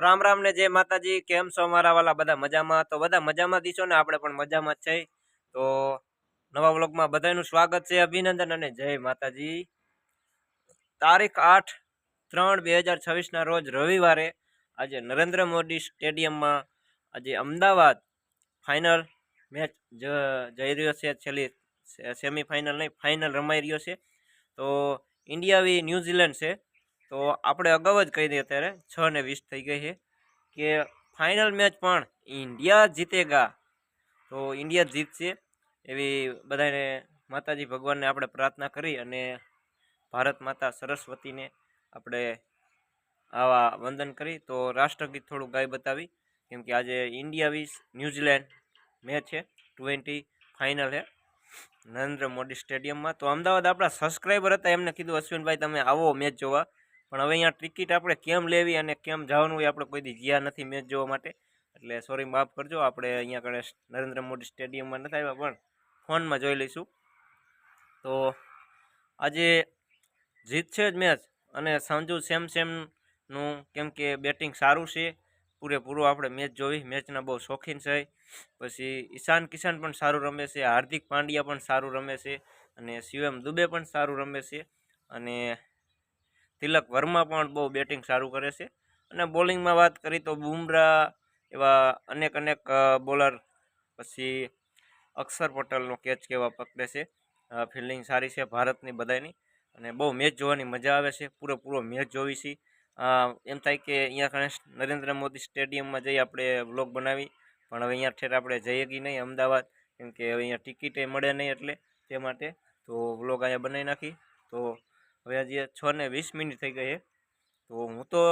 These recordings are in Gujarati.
राम राम ने जय माताजी। केम छो मारा वाला बधा मजामां? तो बधा मजामां दीशो ने, आपणे पण मजामां ज छे। तो नवा व्लॉगमां बधानुं स्वागत छे, अभिनंदन अने जय माताजी। तारीख 8/3/2026 ना रोज रविवारे आज नरेन्द्र मोदी स्टेडियम में आज अमदावाद फाइनल मैच जई रह्यो छे। छेल्ली सेमीफाइनल नहीं, फाइनल रमाई रह्यो छे। तो इंडिया वी न्यूजीलैंड छे। तो आपणे अगाऊ ज कही दीए अत्यारे 6:20 थई गई है कि फाइनल मैच पण इंडिया जीतेगा। तो इंडिया जीतशे एवी बधाने माताजी भगवान ने आपणे प्रार्थना करी अने भारत माता सरस्वती ने आपणे आवा वंदन करी। तो राष्ट्रगीत थोड़ું गाई बतावी, केम कि आज इंडिया वीस न्यूजीलैंड मैच है, 20 फाइनल है नरेन्द्र मोदी स्टेडियम में। तो अमदावाद अपना सब्सक्राइबर था, एमने कीधुं अश्विन भाई तमे आवो मैच जोवा, पण हवे अहींया टिकिट आपणे केम लेवी अने केम जवानुं ए आपणे कोई दी ज्या नथी मैच जोवा माटे, એટલે सॉरी माफ करजो। आपणे अहींया कणे नरेन्द्र मोदी स्टेडियम में नथी आव्या, पण फोन में जोई लईशुं। तो आजे जीतशे ज मैच अने संजू सैमसनનું केम के बेटिंग सारूं छे, पूरेपूरो આપણે मैच જોઈ, मैचना બહુ શોખીન છે। પછી ઈશાન કિશન પણ સારું રમે છે, હાર્दिक પાંડ્યા પણ સારું રમે છે, અને શિવમ દુબે પણ સારું રમે છે, અને તિલક વર્મા પણ બહુ બેટિંગ સારું કરે છે। અને બોલિંગમાં વાત કરી તો બુમરાહ એવા અનેક બોલર, પછી અક્ષર પટેલનો કેચ કેવા પકડે છે। ફિલ્ડિંગ સારી છે ભારતની બધાની, અને બહુ મેચ જોવાની મજા આવે છે। પૂરો મેચ જોવી છે। એમ થાય કે અહીંયા કણે નરેન્દ્ર મોદી સ્ટેડિયમમાં જઈ આપણે વ્લોગ બનાવી, પણ હવે અહીંયા ઠેર આપણે જઈએ કે નહીં અમદાવાદ, કેમ કે હવે અહીંયા ટિકિટે મળે નહીં, એટલે તે માટે તો વ્લોગ અહીંયા બનાવી નાખી। તો હવે આજે 6:20 થઈ ગઈ છે। તો હું તો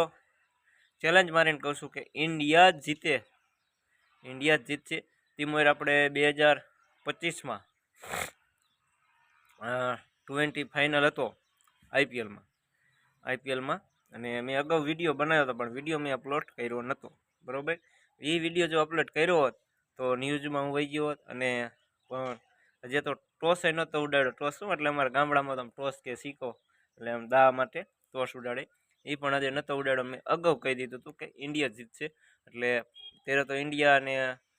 ચેલેન્જ મારીને કહું છું કે ઇન્ડિયા જ જીતે, ઇન્ડિયા જ જીતશે। ટીમોર આપણે 2025માં 20 फाइनल હતો आईपीएल में, અને મેં અગાઉ વિડીયો બનાવ્યો હતો, પણ વિડીયો મેં અપલોડ કર્યો નહોતો, બરાબર। એ વિડીયો જો અપલોડ કર્યો હોત તો ન્યૂઝમાં હું વહી ગયો હોત, અને પણ હજી તો ટોસ એ નહોતો ઉડાડ્યો। ટોસ શું એટલે અમારા ગામડામાં તો ટોસ કે સિક્કો એટલે આમ દા માટે ટોસ ઉડાડે, એ પણ હજી નહોતો ઉડાડ્યો। મેં અગાઉ કહી દીધું હતું કે ઇન્ડિયા જીતશે, એટલે ત્યારે તો ઇન્ડિયા અને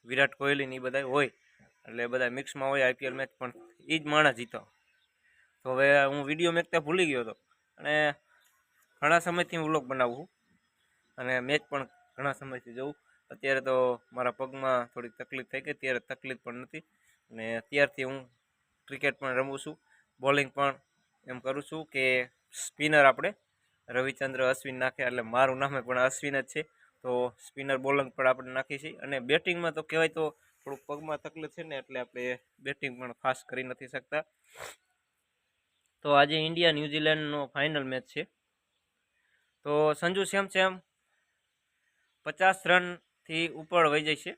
વિરાટ કોહલી ને એ બધા હોય, એટલે બધા મિક્સમાં હોય આઈપીએલ મેચ, પણ એ જ માણસ જીતો। તો હવે હું વિડીયો મેકતા ભૂલી ગયો હતો, અને ઘણા સમયથી હું વ્લોગ બનાવું છું, અને મેચ પણ ઘણા સમયથી જોઉં। અત્યારે તો મારા પગમાં થોડીક તકલીફ થઈ ગઈ, ત્યારે તકલીફ પણ નથી, અને ત્યારથી હું ક્રિકેટ પણ રમું છું, બોલિંગ પણ એમ કરું છું કે સ્પિનર આપણે રવિચંદ્ર અશ્વિન નાખે, એટલે મારું નામે પણ અશ્વિન જ છે। તો સ્પિનર બોલિંગ પણ આપણે નાખી છીએ, અને બેટિંગમાં તો કહેવાય તો થોડુંક પગમાં તકલીફ છે ને, એટલે આપણે બેટિંગ પણ ખાસ કરી નથી શકતા। તો આજે ઇન્ડિયા ન્યુઝીલેન્ડનો ફાઇનલ મેચ છે। તો સંજુ સેમસન 50 રનથી ઉપર વહી જશે,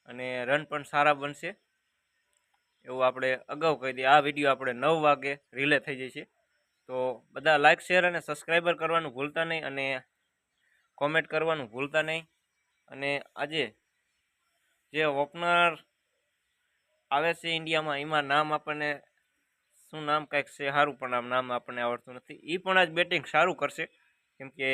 અને રન પણ સારા બનશે એવું આપણે અગાઉ કહી દઈએ। આ વિડીયો આપણે 9 વાગે રિલે થઈ જશે। તો બધા લાઇક, શેર અને સબસ્ક્રાઈબર કરવાનું ભૂલતા નહીં, અને કોમેન્ટ કરવાનું ભૂલતા નહીં। અને આજે જે ઓપનર આવે છે ઇન્ડિયામાં, એમાં નામ આપણને શું નામ કંઈક છે સારું, પણ આમ નામ આપણને આવડતું નથી, એ પણ આજ બેટિંગ સારું કરશે, કેમ કે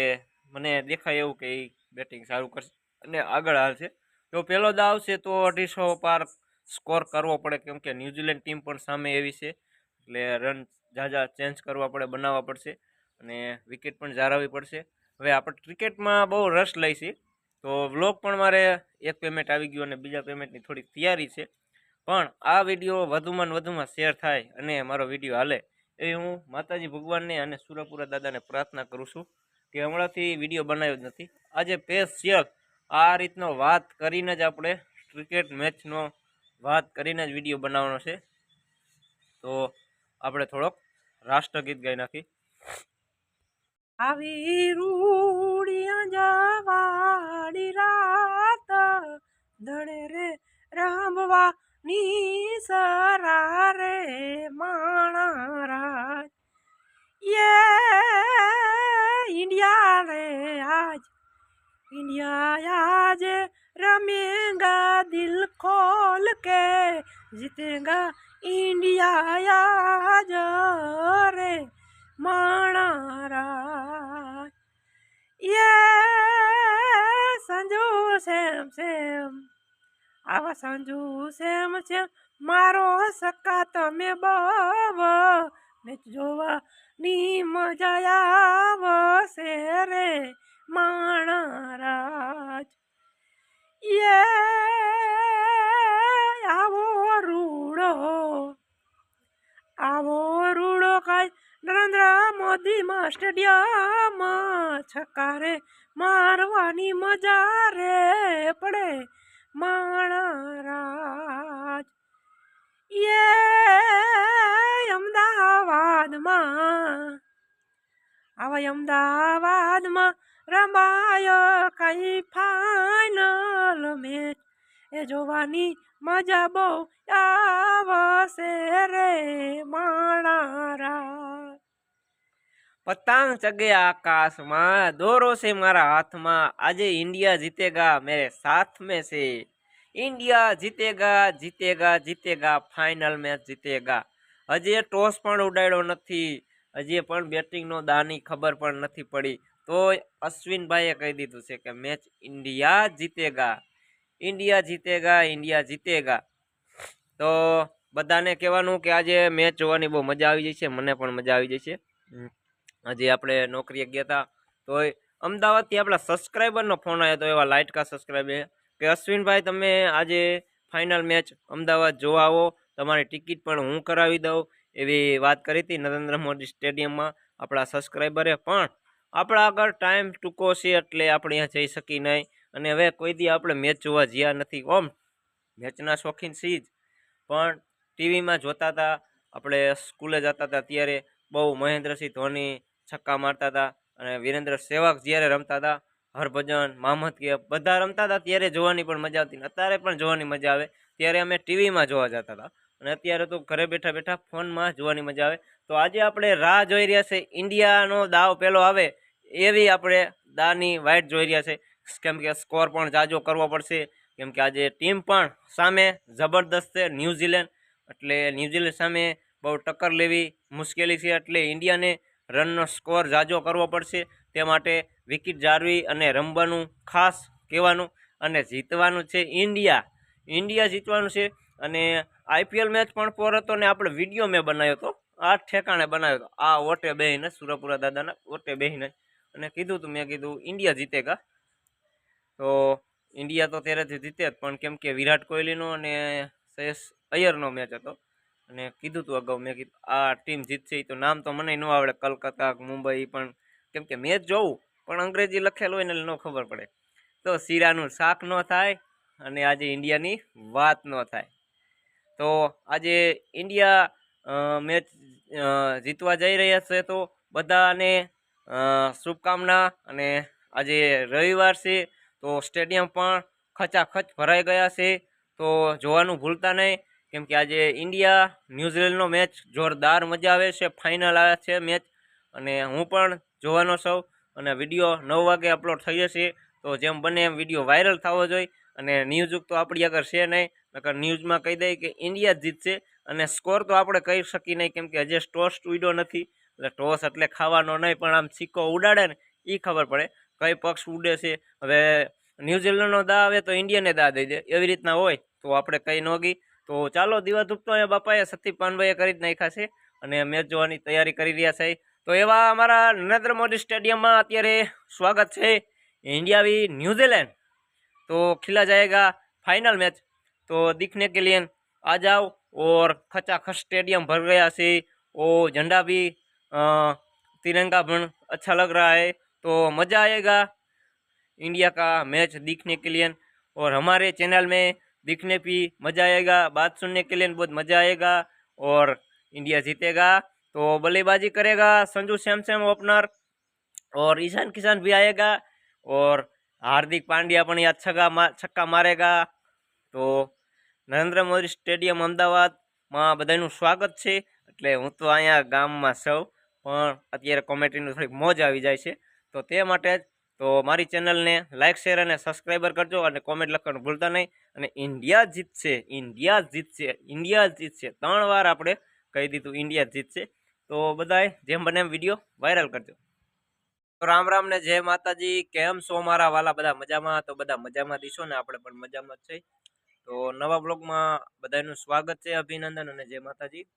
મને દેખાય એવું કે એ બેટિંગ સારું કરશે અને આગળ હાલશે। જો પહેલો દાવ આવશે તો 250 પાર સ્કોર કરવો પડે, કેમ કે ન્યૂઝીલેન્ડ ટીમ પણ સામે એવી છે, એટલે રન ઝાઝા ચેન્જ કરવા પડે, બનાવવા પડશે, અને વિકેટ પણ જાળવવી પડશે। હવે આપણે ક્રિકેટમાં બહુ રસ લઈશી, તો વ્લોગ પણ મારે એક પેમેન્ટ આવી ગયું, અને બીજા પેમેન્ટની થોડીક તૈયારી છે, પણ આ વિડીયો વધુમાં શેર થાય અને મારો વિડીયો હાલે એ હું માતાજી ભગવાનને અને સુરપુરા દાદાને પ્રાર્થના કરું છું કે હમણાંથી વિડીયો બનાવ્યો જ નથી। આજે સ્પેશિયલ આ રીતનો વાત કરીને જ આપણે ક્રિકેટ મેચનો વાત કરીને જ વિડીયો બનાવવાનો છે। તો આપણે થોડોક રાષ્ટ્રગીત ગાઈ નાખી। આવી રૂડિયા જવાડી રાત દડે રે રામવા ની સરા રે માણા રાજ, ये इंडिया रे आज, इंडिया आज रमेगा दिल खोल के, जीतेगा इंडिया आज रे माणा राज, ये સેમ આવા સંજુ સેમ મારો સક્કા તમે બવ મેચ જોવાની મજા આવશે રે માણારાજ આવો રૂડો કાંઈ નરેન્દ્ર મોદીમાં સ્ટેડિયમ છક્કા રે મારવાની મજા રે પડે માણારાજ અમદાવાદમાં રમાય કઈ ફાઇનલ મેચ એ જોવાની મજા બહુ આવશે રે માણારા पतंग चगे आकाश में दोरो से मारा हाथ में आज इंडिया जीतेगा मेरे साथ में से इंडिया जीतेगा जीतेगा जीतेगा फाइनल मैच जीतेगा हजे टॉस पण उडाड्यो નથી હજી પણ બેટિંગ નો દાની ખબર પણ નથી પડી તો અશ્વિન ભાઈએ કહી દીધું છે કે મેચ ઇન્ડિયા જીતેગા ઇન્ડિયા જીતેગા ઇન્ડિયા જીતેગા તો બધાને કહેવાનું કે આજે મેચ જોવાની બહુ મજા આવી જશે મને પણ મજા આવી જશે આજે આપણે નોકરીએ ગયા હતા તો અમદાવાદથી આપણા સબસ્ક્રાઈબરનો ફોન આવ્યો તો એવા લાઇટ કા સબસ્ક્રાઈબર કે અશ્વિનભાઈ તમે આજે ફાઇનલ મેચ અમદાવાદ જોવા આવો તમારી ટિકિટ પણ હું કરાવી દઉં એવી વાત કરી હતી નરેન્દ્ર મોદી સ્ટેડિયમમાં આપણા સબસ્ક્રાઈબરે પણ આપણા આગળ ટાઈમ ટૂંકો છે એટલે આપણે અહીંયા જઈ શકી નહીં અને હવે કોઈ દી આપણે મેચ જોવા જ્યાં નથી ઓમ મેચના શોખીન છીએ જ પણ ટીવીમાં જોતા હતા આપણે સ્કૂલે જતા હતા ત્યારે બહુ મહેન્દ્રસિંહ ધોની છક્કા મારતા હતા અને વીરેન્દ્ર સહેવાગ જ્યારે રમતા હતા હરભજન મોહમ્મદ કૈફ બધા રમતા હતા ત્યારે જોવાની પણ મજા આવતી અત્યારે પણ જોવાની મજા આવે ત્યારે અમે ટીવીમાં જોવા જતા હતા અને અત્યારે તો ઘરે બેઠા બેઠા ફોનમાં જોવાની મજા આવે તો આજે આપણે રાહ જોઈ રહ્યા છે ઇન્ડિયાનો દાવ પહેલો આવે એવી આપણે દાની વાઇટ જોઈ રહ્યા છે કેમ કે સ્કોર પણ જાજો કરવો પડશે કેમ કે આજે ટીમ પણ સામે જબરદસ્ત છે ન્યૂઝીલેન્ડ એટલે ન્યૂઝીલેન્ડ સામે બહુ ટક્કર લેવી મુશ્કેલી છે એટલે ઇન્ડિયાને રનનો સ્કોર જાજો કરવો પડશે તે માટે વિકેટ જાળવી અને રમવાનું ખાસ કહેવાનું અને જીતવાનું છે ઇન્ડિયા જીતવાનું છે અને આઈપીએલ મેચ પણ પોર હતો ને આપણે વિડીયો મેં બનાવ્યો હતો આ ઠેકાણે બનાવ્યો હતો આ ઓટે બેહીને સુરપુરા દાદાના ઓટે બેહીને અને કીધું હતું મેં કીધું ઇન્ડિયા જીતેગા તો ઇન્ડિયા તો ત્યારે જીતે જ પણ કેમ કે વિરાટ કોહલીનો અને શ્રેયસ અય્યરનો મેચ હતો અને કીધું હતું અગાઉ મેં કીધું આ ટીમ જીતશે તો નામ તો મને ન આવડે કલકત્તા મુંબઈ પણ કેમ કે મેચ જોવું પણ અંગ્રેજી લખેલું હોય ને ન ખબર પડે તો શીરાનું શાક ન થાય અને આજે ઇન્ડિયાની વાત ન થાય તો આજે ઇન્ડિયા મેચ જીતવા જઈ રહ્યા છે તો બધાને શુભકામના અને આજે રવિવાર છે તો સ્ટેડિયમ પણ ખચાખચ ભરાઈ ગયા છે તો જોવાનું ભૂલતા નહીં કેમ કે આજે ઇન્ડિયા ન્યૂઝીલેન્ડનો મેચ જોરદાર મજા આવે છે ફાઇનલ આવે છે મેચ અને હું પણ જોવાનો છું અને વિડીયો 9 વાગે અપલોડ થઈ જશે તો જેમ બને એમ વિડીયો વાયરલ થવો જોઈએ અને ન્યૂઝ તો આપણી આગળ છે નહીં નકર ન્યૂઝમાં કહી દઈએ કે ઇન્ડિયા જ જીતશે અને સ્કોર તો આપણે કહી શકીએ નહીં કેમ કે હજી ટોસ ઉડ્યો નથી એટલે ટોસ એટલે ખાવાનો નહીં પણ આમ સિક્કો ઉડાડે ને એ ખબર પડે કઈ પક્ષ ઉડે છે હવે ન્યૂઝીલેન્ડનો દા આવે તો ઇન્ડિયાને દા દઈ દે એવી રીતના હોય તો આપણે કંઈ ન ગઈ તો ચાલો દીવા ધૂપ તો અહીંયા બાપાએ સતી પાનભાઈએ કરી જ નાખ્યા છે અને મેચ જોવાની તૈયારી કરી રહ્યા છે તો એવા અમારા નરેન્દ્ર મોદી સ્ટેડિયમમાં અત્યારે સ્વાગત છે इंडिया भी न्यूजीलैंड तो खिला जाएगा फाइनल मैच तो दिखने के लिए आ जाओ और खचाखच स्टेडियम भर गया से वो झंडा भी तिरंगा भी अच्छा लग रहा है तो मज़ा आएगा इंडिया का मैच दिखने के लिए और हमारे चैनल में दिखने भी मज़ा आएगा बात सुनने के लिए बहुत मज़ा आएगा और इंडिया जीतेगा तो बल्लेबाजी करेगा संजू सैमसन ओपनर और ईशान किशन भी आएगा और हार्दिक पांड्या पण यहाँ छक्का मारेगा तो नरेंद्र मोदी स्टेडियम अमदावाद में बधानु स्वागत है एटले हूँ तो अहींया गाममां छुं पण अत्यारे कॉमेडीनी थोड़ी मौज आवी जाय छे तो ते माटे तो मारी चेनल ने लाइक शेर और सब्सक्राइबर करजो और कॉमेंट लखवानुं भूलता नहीं और इंडिया जीतशे इंडिया जीतशे इंडिया जीतशे 3 वार आपणे कही दीधुं इंडिया जीतशे तो बधाए जेम बने एम विडियो वायरल करजो। તો રામ રામ ને જય માતાજી. કેમ છો મારા વાલા? બધા મજામાં? તો બધા મજામાં દીશો ને, આપણે પણ મજામાં જ છે. તો નવા બ્લોગમાં બધાનું સ્વાગત છે, અભિનંદન અને જય માતાજી.